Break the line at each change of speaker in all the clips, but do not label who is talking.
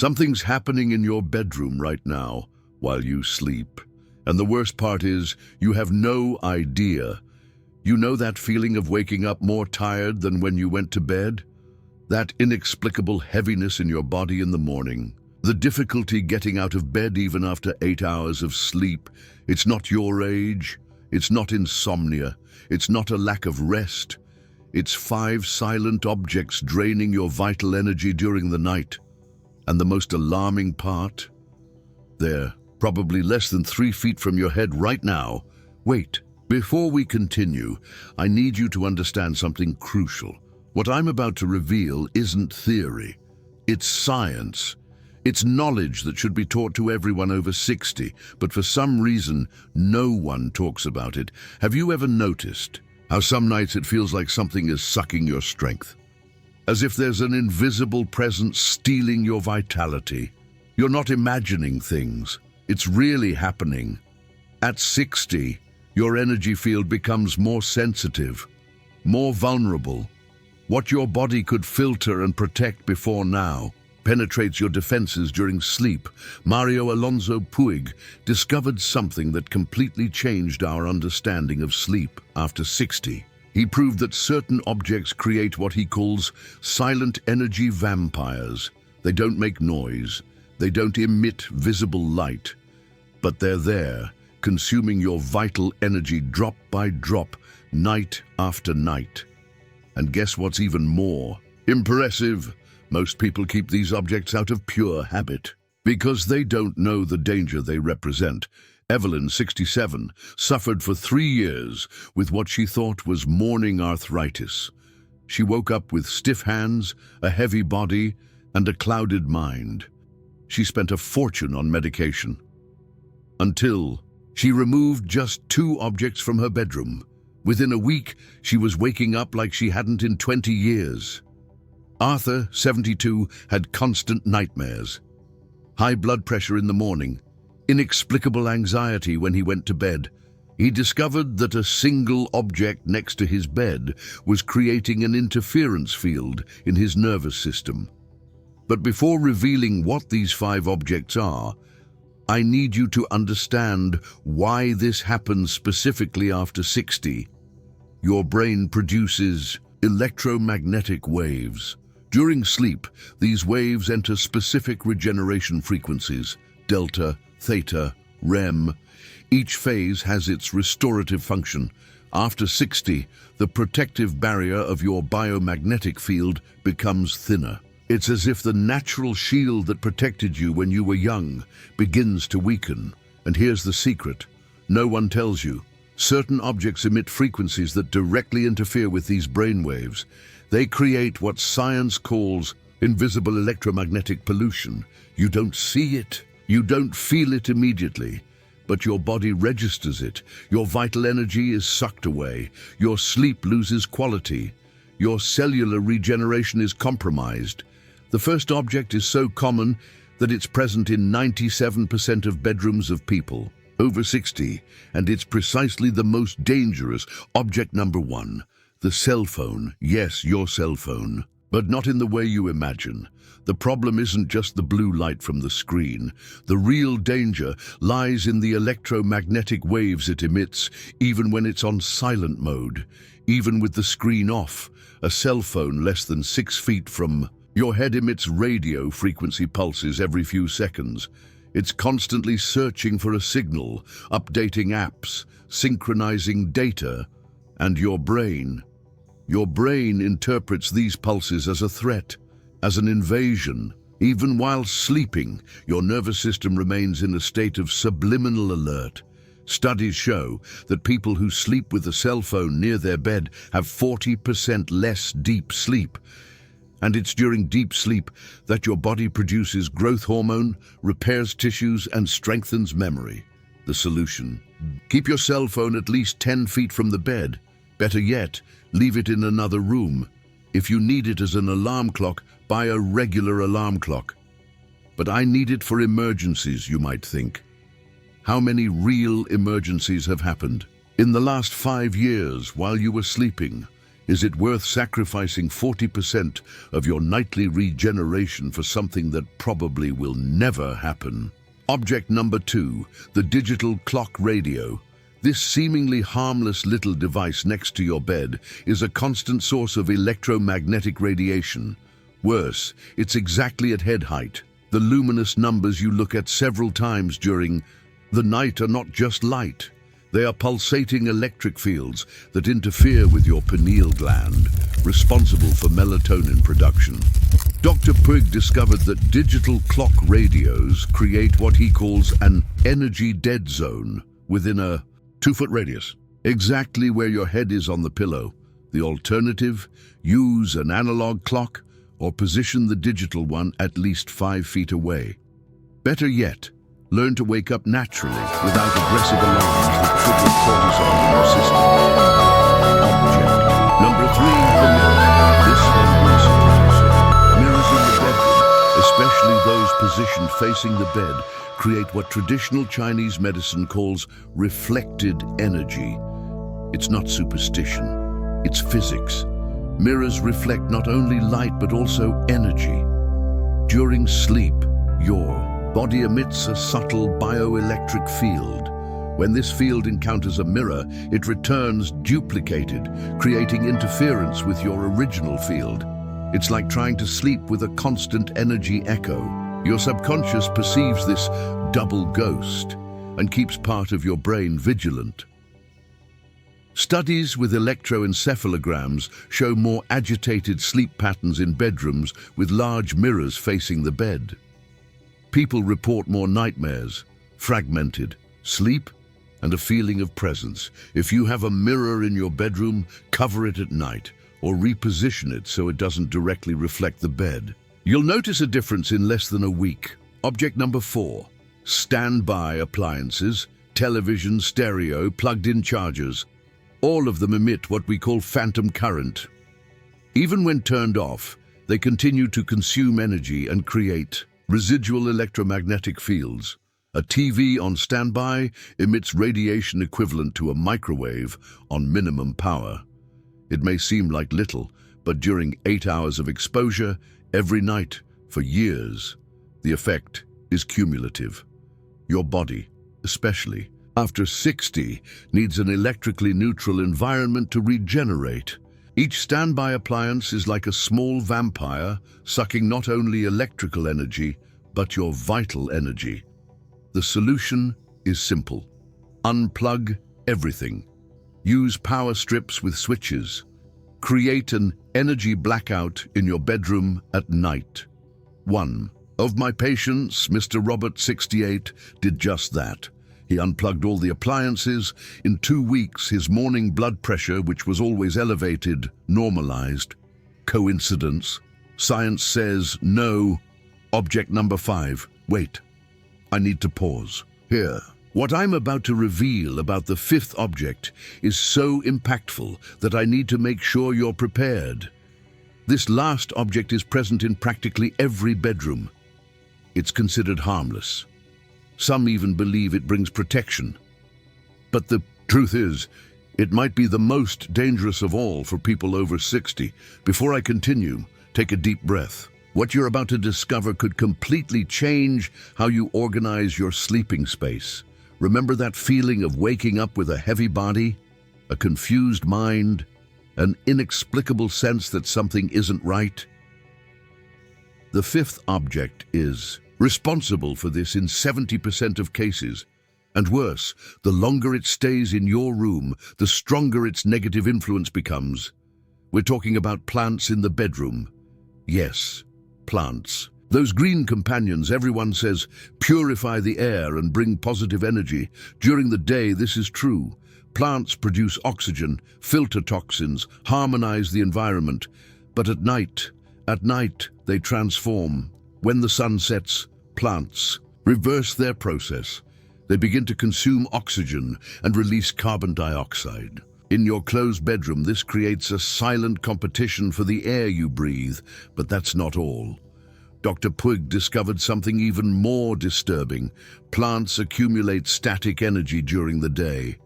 Something's happening in your bedroom right now while you sleep. And the worst part is, you have no idea. You know that feeling of waking up more tired than when you went to bed? That inexplicable heaviness in your body in the morning. The difficulty getting out of bed even after 8 hours of sleep. It's not your age. It's not insomnia. It's not a lack of rest. It's 5 silent objects draining your vital energy during the night. And the most alarming part? They're probably less than 3 feet from your head right now. Wait, before we continue, I need you to understand something crucial. What I'm about to reveal isn't theory. It's science. It's knowledge that should be taught to everyone over 60, but for some reason, no one talks about it. Have you ever noticed how some nights it feels like something is sucking your strength? As if there's an invisible presence stealing your vitality. You're not imagining things. It's really happening. At 60, your energy field becomes more sensitive, more vulnerable. What your body could filter and protect before now penetrates your defenses during sleep. Mario Alonso Puig discovered something that completely changed our understanding of sleep after 60. He proved that certain objects create what he calls silent energy vampires. They don't make noise. They don't emit visible light. But they're there, consuming your vital energy drop by drop, night after night. And guess what's even more impressive? Most people keep these objects out of pure habit because they don't know the danger they represent. Evelyn, 67, suffered for 3 years with what she thought was morning arthritis. She woke up with stiff hands, a heavy body, and a clouded mind. She spent a fortune on medication until she removed just 2 objects from her bedroom. Within a week, she was waking up like she hadn't in 20 years. Arthur, 72, had constant nightmares, high blood pressure in the morning, inexplicable anxiety when he went to bed. He discovered that a single object next to his bed was creating an interference field in his nervous system. But before revealing what these 5 objects are, I need you to understand why this happens specifically after 60. Your brain produces electromagnetic waves. During sleep, these waves enter specific regeneration frequencies, delta, theta, REM. Each phase has its restorative function. After 60, the protective barrier of your biomagnetic field becomes thinner. It's as if the natural shield that protected you when you were young begins to weaken. And here's the secret. No one tells you. Certain objects emit frequencies that directly interfere with these brain waves. They create what science calls invisible electromagnetic pollution. You don't see it. You don't feel it immediately. But your body registers it. Your vital energy is sucked away. Your sleep loses quality. Your cellular regeneration is compromised. The first object is so common that it's present in 97% of bedrooms of people over 60, and it's precisely the most dangerous. Object number 1, the cell phone. Yes, your cell phone, but not in the way you imagine. The problem isn't just the blue light from the screen. The real danger lies in the electromagnetic waves it emits, even when it's on silent mode. Even with the screen off, a cell phone less than 6 feet from your head emits radio frequency pulses every few seconds. It's constantly searching for a signal, updating apps, synchronizing data, and your brain interprets these pulses as a threat, as an invasion. Even while sleeping, your nervous system remains in a state of subliminal alert. Studies show that people who sleep with a cell phone near their bed have 40% less deep sleep. And it's during deep sleep that your body produces growth hormone, repairs tissues, and strengthens memory. The solution: keep your cell phone at least 10 feet from the bed. Better yet, leave it in another room. If you need it as an alarm clock, buy a regular alarm clock. But I need it for emergencies, you might think. How many real emergencies have happened? In the last 5 years, while you were sleeping, Is it worth sacrificing 40% of your nightly regeneration for something that probably will never happen? Object number 2, the digital clock radio. This seemingly harmless little device next to your bed is a constant source of electromagnetic radiation. Worse, it's exactly at head height. The luminous numbers you look at several times during the night are not just light. They are pulsating electric fields that interfere with your pineal gland, responsible for melatonin production. Dr. Puig discovered that digital clock radios create what he calls an energy dead zone within a 2-foot radius, exactly where your head is on the pillow. The alternative, use an analog clock or position the digital one at least 5 feet away. Better yet, learn to wake up naturally without aggressive alarms that trigger cortisol in your system. Object number 3, the mirror. This one will surprise you. Mirrors in the bedroom, especially those positioned facing the bed, create what traditional Chinese medicine calls reflected energy. It's not superstition, it's physics. Mirrors reflect not only light but also energy. During sleep, your body emits a subtle bioelectric field. When this field encounters a mirror, it returns duplicated, creating interference with your original field. It's like trying to sleep with a constant energy echo. Your subconscious perceives this double ghost and keeps part of your brain vigilant. Studies with electroencephalograms show more agitated sleep patterns in bedrooms with large mirrors facing the bed. People report more nightmares, fragmented sleep, and a feeling of presence. If you have a mirror in your bedroom, cover it at night or reposition it so it doesn't directly reflect the bed. You'll notice a difference in less than a week. Object number 4, standby appliances, television, stereo, plugged-in chargers. All of them emit what we call phantom current. Even when turned off, they continue to consume energy and create residual electromagnetic fields. A TV on standby emits radiation equivalent to a microwave on minimum power. It may seem like little, but during 8 hours of exposure, every night, for years, the effect is cumulative. Your body, especially after 60, needs an electrically neutral environment to regenerate. Each standby appliance is like a small vampire, sucking not only electrical energy, but your vital energy. The solution is simple. Unplug everything. Use power strips with switches. Create an energy blackout in your bedroom at night. One of my patients, Mr. Robert, 68, did just that. He unplugged all the appliances. In 2 weeks, his morning blood pressure, which was always elevated, normalized. Coincidence? Science says no. Object number 5. Wait. I need to pause. Here. What I'm about to reveal about the 5th object is so impactful that I need to make sure you're prepared. This last object is present in practically every bedroom. It's considered harmless. Some even believe it brings protection. But the truth is, it might be the most dangerous of all for people over 60. Before I continue, take a deep breath. What you're about to discover could completely change how you organize your sleeping space. Remember that feeling of waking up with a heavy body, a confused mind, an inexplicable sense that something isn't right? The 5th object is responsible for this in 70% of cases. And worse, the longer it stays in your room, the stronger its negative influence becomes. We're talking about plants in the bedroom. Yes, plants. Those green companions everyone says purify the air and bring positive energy. During the day, this is true. Plants produce oxygen, filter toxins, harmonize the environment. But at night, they transform. When the sun sets, plants reverse their process. They begin to consume oxygen and release carbon dioxide. In your closed bedroom, this creates a silent competition for the air you breathe, but that's not all. Dr. Puig discovered something even more disturbing. Plants accumulate static energy during the day.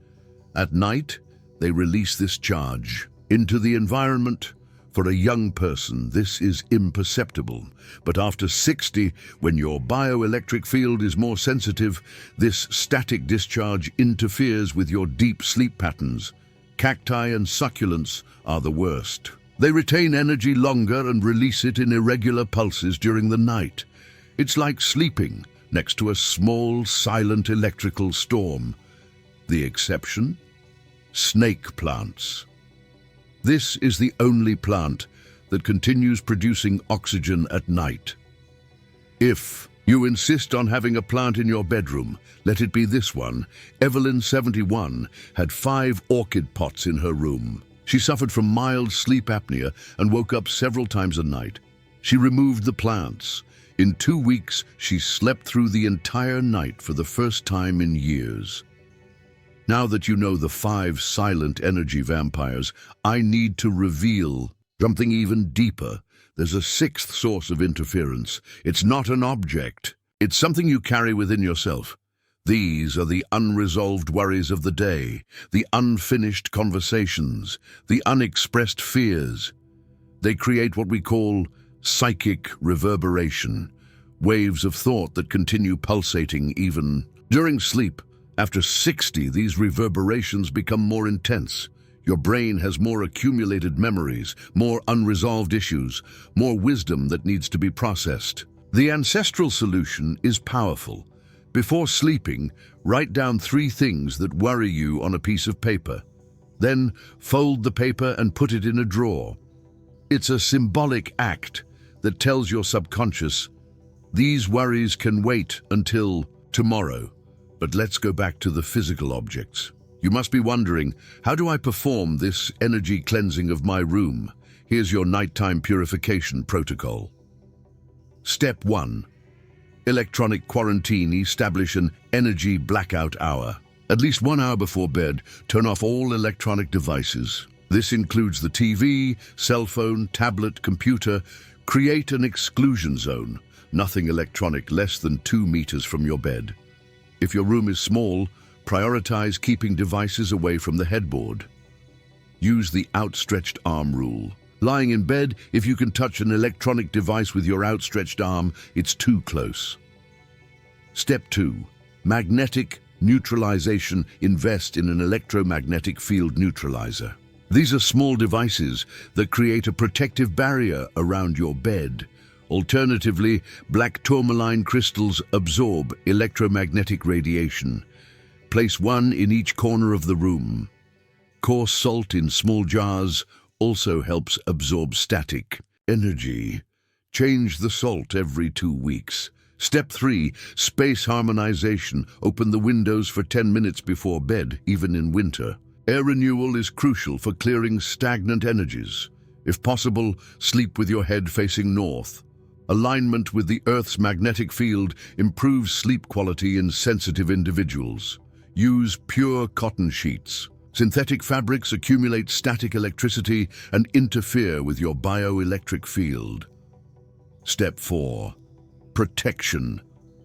At night, they release this charge. into the environment. For a young person, this is imperceptible. But after 60, when your bioelectric field is more sensitive, this static discharge interferes with your deep sleep patterns. Cacti and succulents are the worst. They retain energy longer and release it in irregular pulses during the night. It's like sleeping next to a small, silent electrical storm. The exception? Snake plants. This is the only plant that continues producing oxygen at night. If you insist on having a plant in your bedroom, let it be this one. Evelyn, 71, had 5 orchid pots in her room. She suffered from mild sleep apnea and woke up several times a night. She removed the plants. In 2 weeks, she slept through the entire night for the first time in years. Now that you know the 5 silent energy vampires, I need to reveal something even deeper. There's a 6th source of interference. It's not an object. It's something you carry within yourself. These are the unresolved worries of the day, the unfinished conversations, the unexpressed fears. They create what we call psychic reverberation, waves of thought that continue pulsating even during sleep. After 60, these reverberations become more intense. Your brain has more accumulated memories, more unresolved issues, more wisdom that needs to be processed. The ancestral solution is powerful. Before sleeping, write down 3 things that worry you on a piece of paper. Then fold the paper and put it in a drawer. It's a symbolic act that tells your subconscious, these worries can wait until tomorrow. But let's go back to the physical objects. You must be wondering, how do I perform this energy cleansing of my room? Here's your nighttime purification protocol. Step 1. Electronic quarantine. Establish an energy blackout hour. At least 1 hour before bed, turn off all electronic devices. This includes the TV, cell phone, tablet, computer. Create an exclusion zone. Nothing electronic less than 2 meters from your bed. If your room is small, prioritize keeping devices away from the headboard. Use the outstretched arm rule. Lying in bed, if you can touch an electronic device with your outstretched arm, it's too close. Step 2. Magnetic neutralization. Invest in an electromagnetic field neutralizer. These are small devices that create a protective barrier around your bed. Alternatively, black tourmaline crystals absorb electromagnetic radiation. Place 1 in each corner of the room. Coarse salt in small jars also helps absorb static energy. Change the salt every 2 weeks. Step 3. Space harmonization. Open the windows for 10 minutes before bed, even in winter. Air renewal is crucial for clearing stagnant energies. If possible, sleep with your head facing north. Alignment with the Earth's magnetic field improves sleep quality in sensitive individuals. Use pure cotton sheets. Synthetic fabrics accumulate static electricity and interfere with your bioelectric field. Step 4. Protection.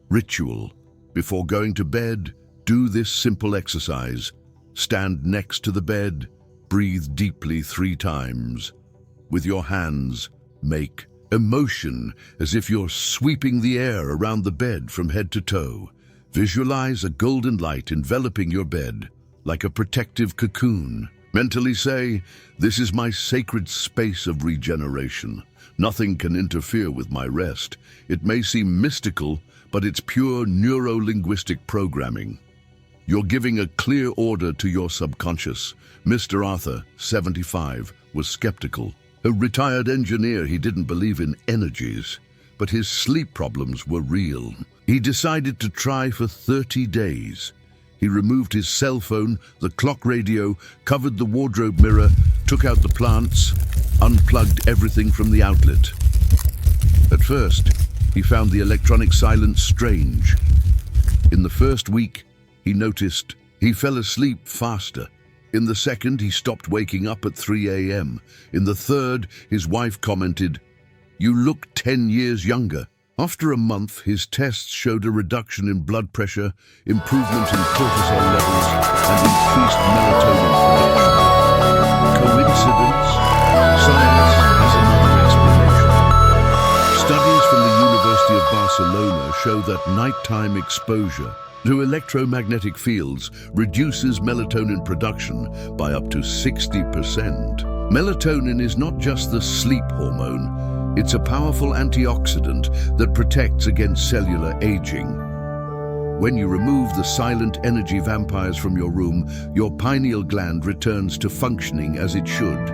Ritual. Before going to bed, do this simple exercise. Stand next to the bed. Breathe deeply 3 times. With your hands, make emotion as if you're sweeping the air around the bed from head to toe. Visualize a golden light enveloping your bed, like a protective cocoon. Mentally say, this is my sacred space of regeneration. Nothing can interfere with my rest. It may seem mystical, but it's pure neuro-linguistic programming. You're giving a clear order to your subconscious. Mr. Arthur, 75, was skeptical. A retired engineer, he didn't believe in energies, but his sleep problems were real. He decided to try for 30 days. He removed his cell phone, the clock radio, covered the wardrobe mirror, took out the plants, unplugged everything from the outlet. At first, he found the electronic silence strange. In the first week, he noticed he fell asleep faster. In the second, he stopped waking up at 3 a.m. In the third, his wife commented, "You look 10 years younger." After a month, his tests showed a reduction in blood pressure, improvement in cortisol levels, and increased melatonin production. Coincidence? Science has another explanation. Studies from the University of Barcelona show that nighttime exposure to electromagnetic fields reduces melatonin production by up to 60%. Melatonin is not just the sleep hormone, it's a powerful antioxidant that protects against cellular aging. When you remove the silent energy vampires from your room, your pineal gland returns to functioning as it should.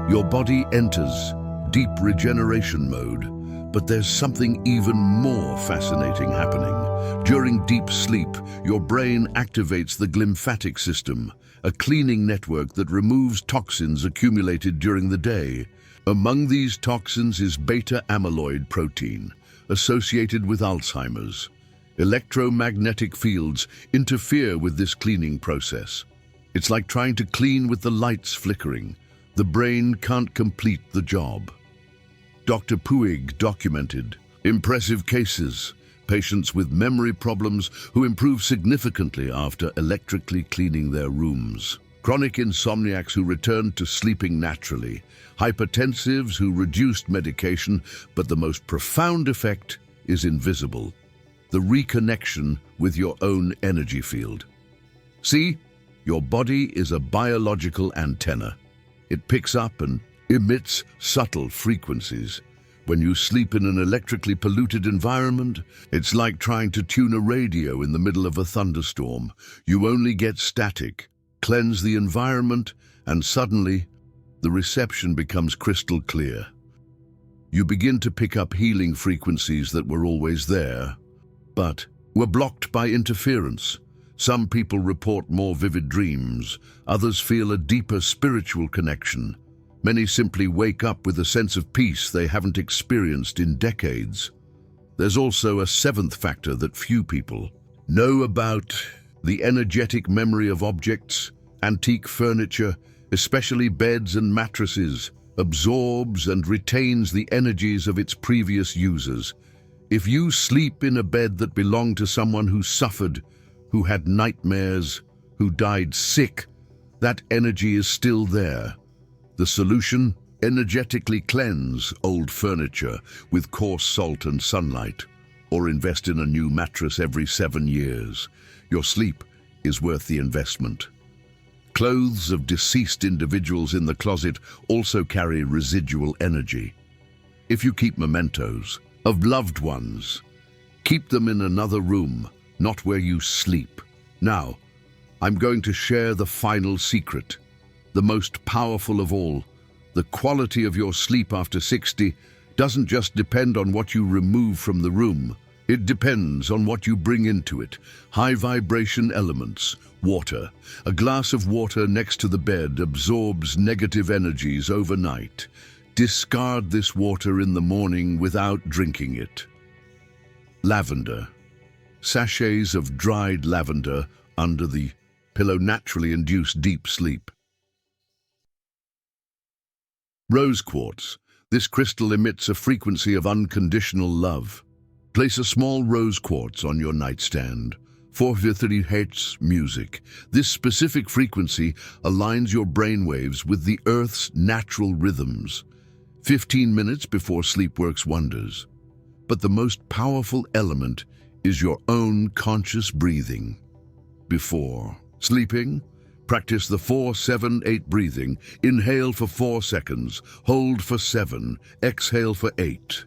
Your body enters deep regeneration mode. But there's something even more fascinating happening. During deep sleep, your brain activates the glymphatic system, a cleaning network that removes toxins accumulated during the day. Among these toxins is beta-amyloid protein, associated with Alzheimer's. Electromagnetic fields interfere with this cleaning process. It's like trying to clean with the lights flickering. The brain can't complete the job. Dr. Puig documented impressive cases, patients with memory problems who improve significantly after electrically cleaning their rooms, chronic insomniacs who returned to sleeping naturally, hypertensives who reduced medication, but the most profound effect is invisible: the reconnection with your own energy field. See, your body is a biological antenna. It picks up and emits subtle frequencies. When you sleep in an electrically polluted environment, it's like trying to tune a radio in the middle of a thunderstorm. You only get static. Cleanse the environment, and suddenly, the reception becomes crystal clear. You begin to pick up healing frequencies that were always there, but were blocked by interference. Some people report more vivid dreams. Others feel a deeper spiritual connection. Many simply wake up with a sense of peace they haven't experienced in decades. There's also a seventh factor that few people know about: the energetic memory of objects. Antique furniture, especially beds and mattresses, absorbs and retains the energies of its previous users. If you sleep in a bed that belonged to someone who suffered, who had nightmares, who died sick, that energy is still there. The solution? Energetically cleanse old furniture with coarse salt and sunlight, or invest in a new mattress every 7 years. Your sleep is worth the investment. Clothes of deceased individuals in the closet also carry residual energy. If you keep mementos of loved ones, keep them in another room, not where you sleep. Now, I'm going to share the final secret. The most powerful of all: the quality of your sleep after 60 doesn't just depend on what you remove from the room. It depends on what you bring into it. High vibration elements, water. A glass of water next to the bed absorbs negative energies overnight. Discard this water in the morning without drinking it. Lavender. Sachets of dried lavender under the pillow naturally induce deep sleep. Rose quartz. This crystal emits a frequency of unconditional love. Place a small rose quartz on your nightstand. 430 Hz music. This specific frequency aligns your brainwaves with the Earth's natural rhythms. 15 minutes before sleep works wonders. But the most powerful element is your own conscious breathing. Before sleeping, practice the 4-7-8 breathing. Inhale for 4 seconds, hold for 7, exhale for 8.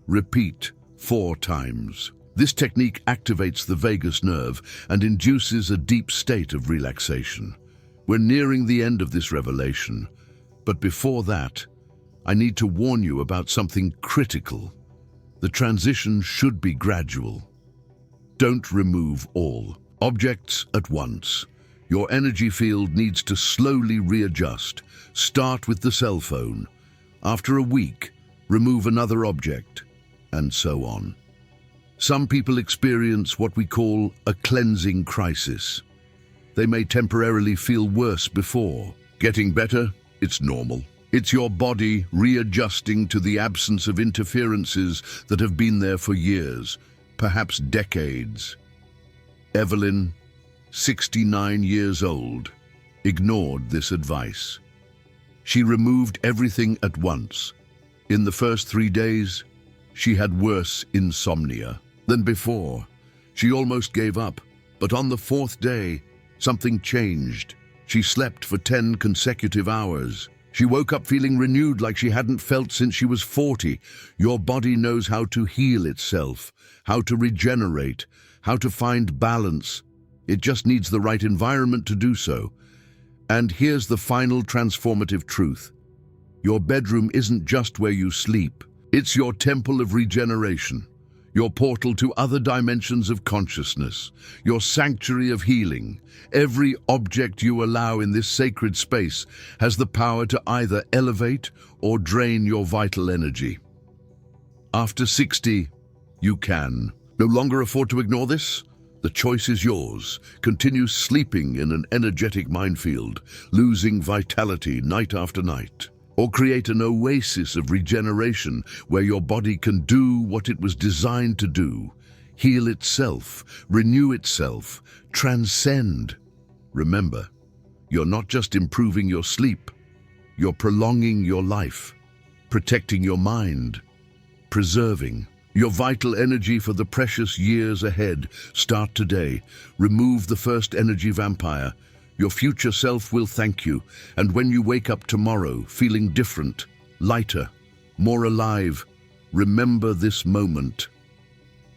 Repeat 4 times. This technique activates the vagus nerve and induces a deep state of relaxation. We're nearing the end of this revelation, but before that, I need to warn you about something critical. The transition should be gradual. Don't remove all objects at once. Your energy field needs to slowly readjust. Start with the cell phone. After a week, remove another object, and so on. Some people experience what we call a cleansing crisis. They may temporarily feel worse before getting better. It's normal. It's your body readjusting to the absence of interferences that have been there for years, perhaps decades. Evelyn, 69 years old, ignored this advice. She removed everything at once. In the first 3 days, she had worse insomnia than before. She almost gave up, but on the 4th day, something changed. She slept for 10 consecutive hours. She woke up feeling renewed like she hadn't felt since she was 40. Your body knows how to heal itself, how to regenerate, how to find balance. It just needs the right environment to do so. And here's the final transformative truth. Your bedroom isn't just where you sleep. It's your temple of regeneration, your portal to other dimensions of consciousness, your sanctuary of healing. Every object you allow in this sacred space has the power to either elevate or drain your vital energy. After 60, you can no longer afford to ignore this. The choice is yours. Continue sleeping in an energetic minefield, losing vitality night after night. Or create an oasis of regeneration where your body can do what it was designed to do. Heal itself, renew itself, transcend. Remember, you're not just improving your sleep, you're prolonging your life, protecting your mind, preserving your vital energy for the precious years ahead. Start today. Remove the first energy vampire. Your future self will thank you, and when you wake up tomorrow feeling different, lighter, more alive, remember this moment.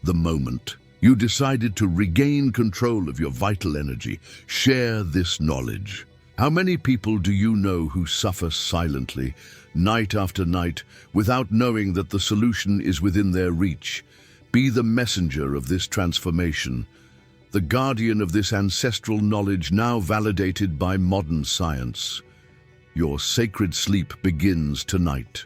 The moment you decided to regain control of your vital energy. Share this knowledge. How many people do you know who suffer silently, night after night, without knowing that the solution is within their reach? Be the messenger of this transformation, the guardian of this ancestral knowledge now validated by modern science. Your sacred sleep begins tonight.